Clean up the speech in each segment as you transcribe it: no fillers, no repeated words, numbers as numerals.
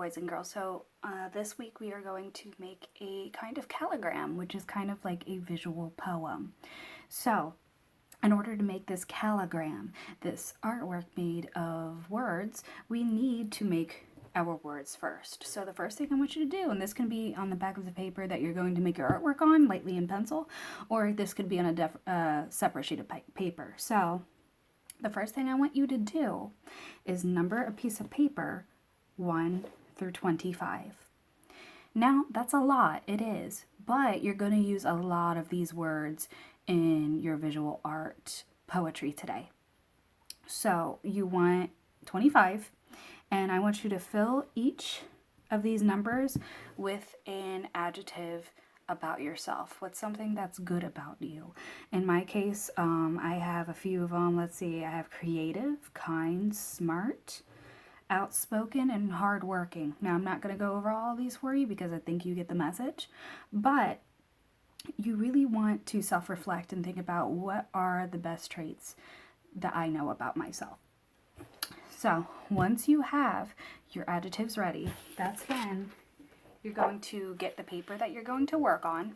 boys and girls. So this week we are going to make a kind of calligram, which is kind of like a visual poem. So in order to make this calligram, this artwork made of words, we need to make our words first. So the first thing I want you to do, and this can be on the back of the paper that you're going to make your artwork on, lightly in pencil, or this could be on a separate sheet of paper. So the first thing I want you to do is number a piece of paper 1 through 25. Now, that's a lot, it is, but you're going to use a lot of these words in your visual art poetry today. So you want 25, and I want you to fill each of these numbers with an adjective about yourself. What's something that's good about you? In my case, I have a few of them. Let's see, I have creative, kind, smart, outspoken, and hardworking. Now, I'm not going to go over all these for you because I think you get the message, but you really want to self-reflect and think about what are the best traits that I know about myself. So once you have your adjectives ready, that's when you're going to get the paper that you're going to work on.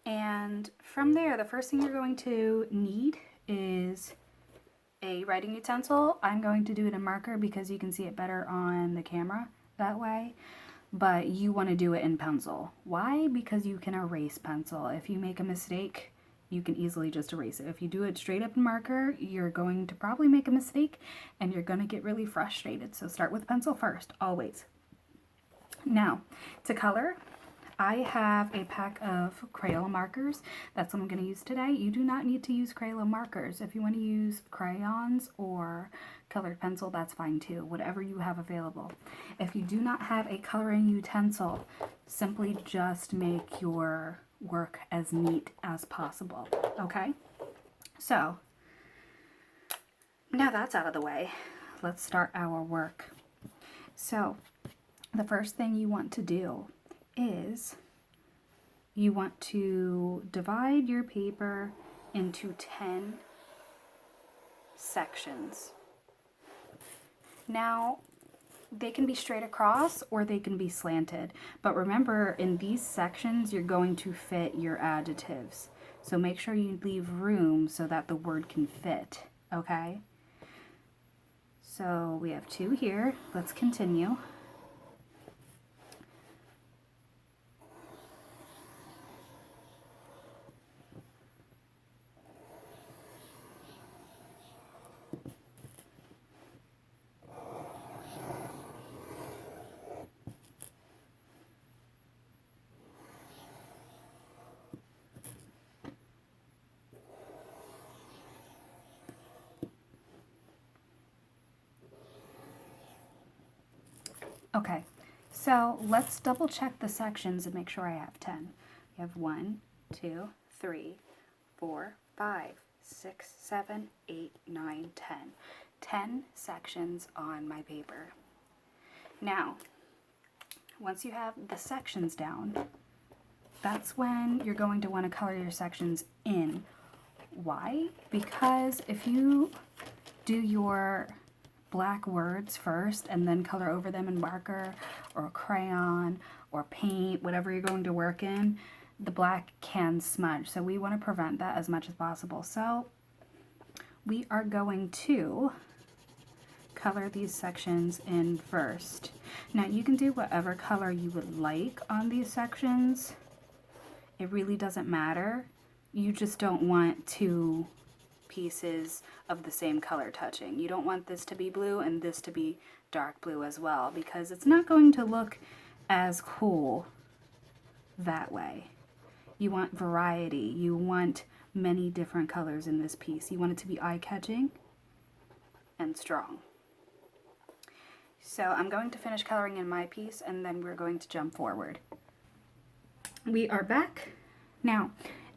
And from there, the first thing you're going to need is a writing utensil. I'm going to do it in marker because you can see it better on the camera that way, but you want to do it in pencil. Why? Because you can erase pencil. If you make a mistake, you can easily just erase it. If you do it straight up in marker, you're going to probably make a mistake and you're going to get really frustrated. So start with pencil first, always. Now, to color, I have a pack of Crayola markers. That's what I'm going to use today. You do not need to use Crayola markers. If you want to use crayons or colored pencil, that's fine too, whatever you have available. If you do not have a coloring utensil, simply just make your work as neat as possible, okay? So, now that's out of the way, let's start our work. So, the first thing you want to do is you want to divide your paper into 10 sections. Now, they can be straight across or they can be slanted, but remember, in these sections you're going to fit your adjectives, so make sure you leave room so that the word can fit, okay? So we have 2 here. Let's continue. Okay, so let's double check the sections and make sure I have 10. We have 1, 2, 3, 4, 5, 6, 7, 8, 9, 10. 10 sections on my paper. Now, once you have the sections down, that's when you're going to want to color your sections in. Why? Because if you do your black words first and then color over them in marker or crayon or paint, whatever you're going to work in, the black can smudge. So we want to prevent that as much as possible. So we are going to color these sections in first. Now you can do whatever color you would like on these sections. It really doesn't matter. You just don't want 2 pieces of the same color touching. You don't want this to be blue and this to be dark blue as well, because it's not going to look as cool that way. You want variety. You want many different colors in this piece. You want it to be eye-catching and strong. So I'm going to finish coloring in my piece and then we're going to jump forward. We are back. Now,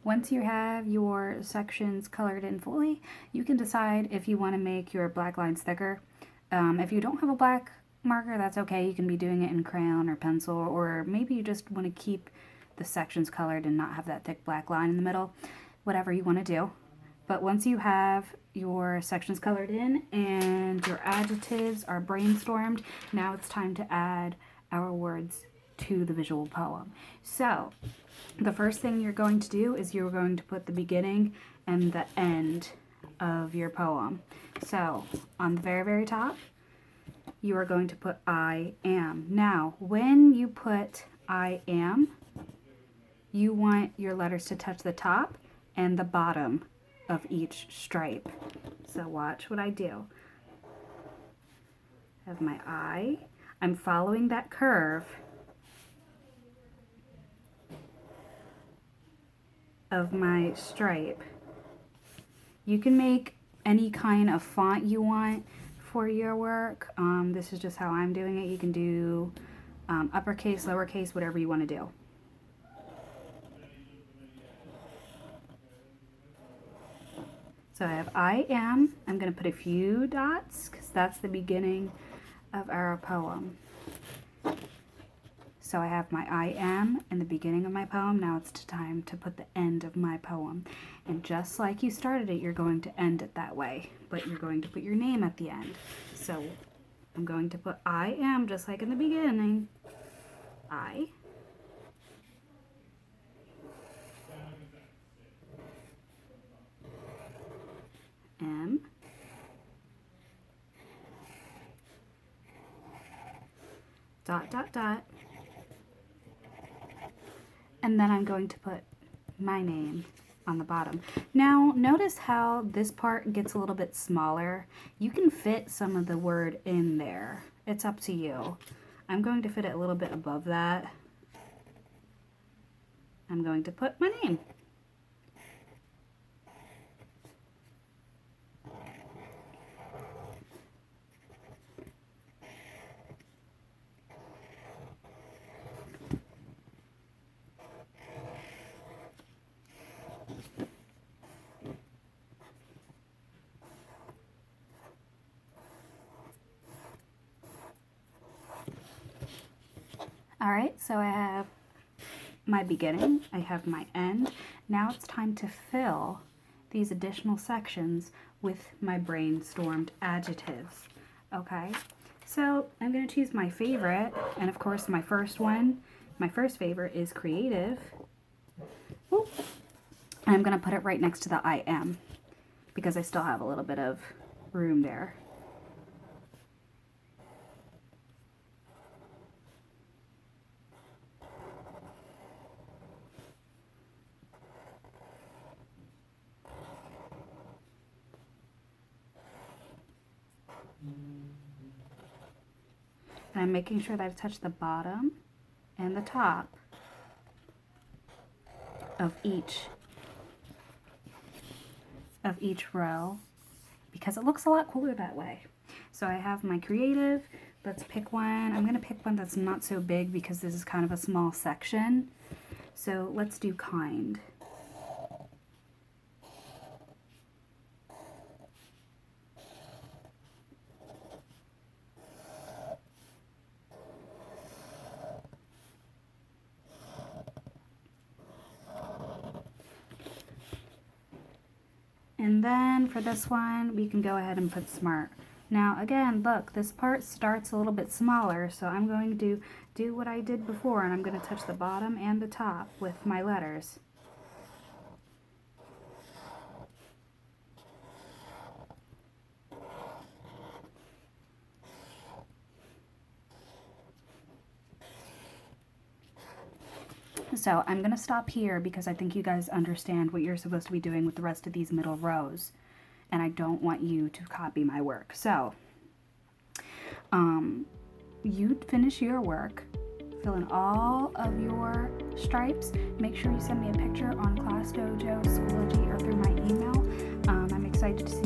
once you have your sections colored in fully, you can decide if you want to make your black lines thicker. If you don't have a black marker, that's okay. You can be doing it in crayon or pencil, or maybe you just want to keep the sections colored and not have that thick black line in the middle. Whatever you want to do. But once you have your sections colored in and your adjectives are brainstormed, now it's time to add our words to the visual poem. So the first thing you're going to do is you're going to put the beginning and the end of your poem. So on the very, very top, you are going to put I am. Now, when you put I am, you want your letters to touch the top and the bottom of each stripe. So watch what I do. I have my I. I'm following that curve of my stripe. You can make any kind of font you want for your work. This is just how I'm doing it. You can do uppercase, lowercase, whatever you want to do. So I have I am. I'm going to put a few dots because that's the beginning of our poem. So I have my I am in the beginning of my poem. Now it's time to put the end of my poem. And just like you started it, you're going to end it that way. But you're going to put your name at the end. So I'm going to put I am just like in the beginning. I. Am. Dot, dot, dot. And then I'm going to put my name on the bottom. Now, notice how this part gets a little bit smaller. You can fit some of the word in there. It's up to you. I'm going to fit it a little bit above that. I'm going to put my name. All right, so I have my beginning, I have my end. Now it's time to fill these additional sections with my brainstormed adjectives, okay? So I'm going to choose my favorite, and of course my first favorite is creative. Ooh. And I'm going to put it right next to the I am, because I still have a little bit of room there. And I'm making sure that I touch the bottom and the top of each row because it looks a lot cooler that way. So I have my creative. Let's pick one. I'm going to pick one that's not so big because this is kind of a small section. So let's do kind. And then for this one, we can go ahead and put smart. Now again, look, this part starts a little bit smaller, so I'm going to do what I did before, and I'm going to touch the bottom and the top with my letters. So I'm going to stop here because I think you guys understand what you're supposed to be doing with the rest of these middle rows. And I don't want you to copy my work. So you finish your work, fill in all of your stripes. Make sure you send me a picture on ClassDojo, Schoology, or through my email. I'm excited to see